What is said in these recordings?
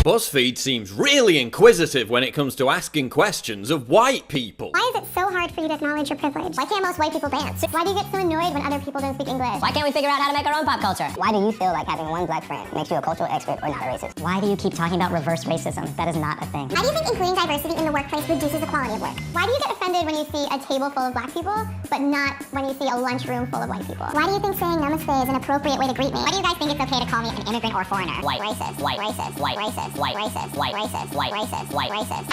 BuzzFeed seems really inquisitive when it comes to asking questions of white people. Why is it so hard for you to acknowledge your privilege? Why can't most white people dance? Why do you get so annoyed when other people don't speak English? Why can't we figure out how to make our own pop culture? Why do you feel like having one black friend makes you a cultural expert or not a racist? Why do you keep talking about reverse racism? That is not a thing. Why do you think including diversity in the workplace reduces the quality of work? Why do you get offended when you see a table full of black people, but not when you see a lunchroom full of white people? Why do you think saying namaste is an appropriate way to greet me? Why do you guys think it's okay to call me an immigrant or foreigner? White. Racist. White. Racist. White. Racist. White. Racist. White. Racist. White. Racist. White. Racist. Racist.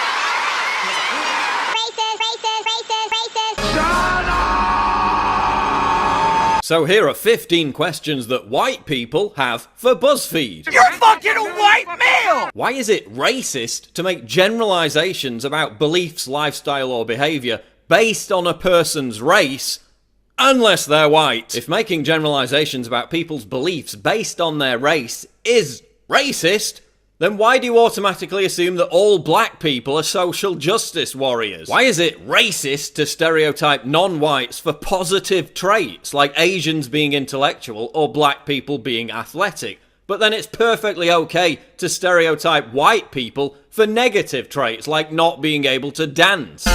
So here are 15 questions that white people have for BuzzFeed. You're fucking a white male! Why is it racist to make generalizations about beliefs, lifestyle, or behavior based on a person's race, unless they're white? If making generalizations about people's beliefs based on their race is racist, then why do you automatically assume that all black people are social justice warriors? Why is it racist to stereotype non-whites for positive traits, like Asians being intellectual or black people being athletic? But then it's perfectly okay to stereotype white people for negative traits, like not being able to dance.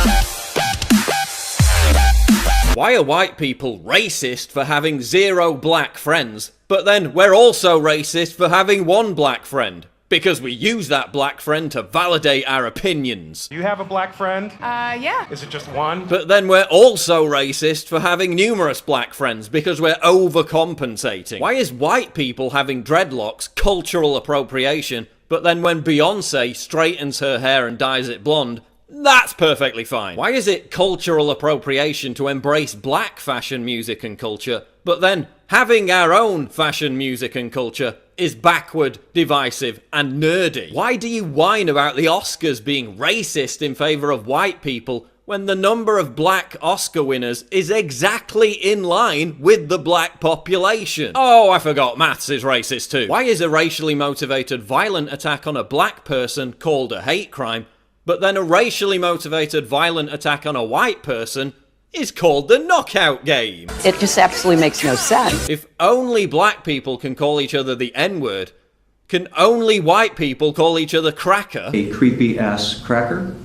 Why are white people racist for having 0 black friends, but then we're also racist for having 1 black friend? Because we use that black friend to validate our opinions. Do you have a black friend? Yeah. Is it just one? But then we're also racist for having numerous black friends because we're overcompensating. Why is white people having dreadlocks cultural appropriation, but then when Beyonce straightens her hair and dyes it blonde, that's perfectly fine? Why is it cultural appropriation to embrace black fashion, music and culture, but then having our own fashion, music and culture is backward, divisive and nerdy? Why do you whine about the Oscars being racist in favour of white people when the number of black Oscar winners is exactly in line with the black population? Oh, I forgot, maths is racist too. Why is a racially motivated violent attack on a black person called a hate crime, but then a racially motivated violent attack on a white person is called the knockout game? It just absolutely makes no sense. If only black people can call each other the N-word, can only white people call each other cracker? A creepy ass cracker?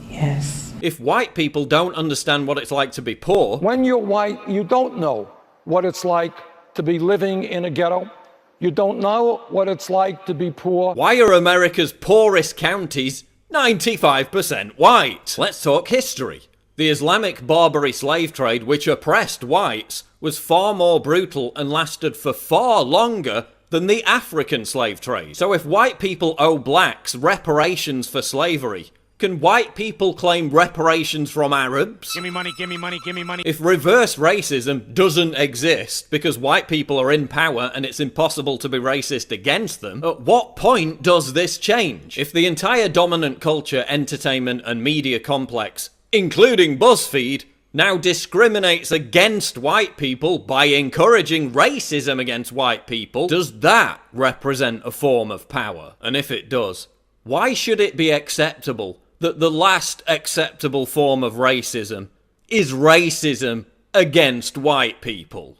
Yes. If white people don't understand what it's like to be poor, when you're white, you don't know what it's like to be living in a ghetto. You don't know what it's like to be poor. why are America's poorest counties 95% white? Let's talk history. The Islamic Barbary slave trade, which oppressed whites, was far more brutal and lasted for far longer than the African slave trade. So if white people owe blacks reparations for slavery, can white people claim reparations from Arabs? Give me money, give me money, give me money. If reverse racism doesn't exist because white people are in power and it's impossible to be racist against them, at what point does this change? If the entire dominant culture, entertainment and media complex, including BuzzFeed, now discriminates against white people by encouraging racism against white people, does that represent a form of power? And if it does, why should it be acceptable that the last acceptable form of racism is racism against white people?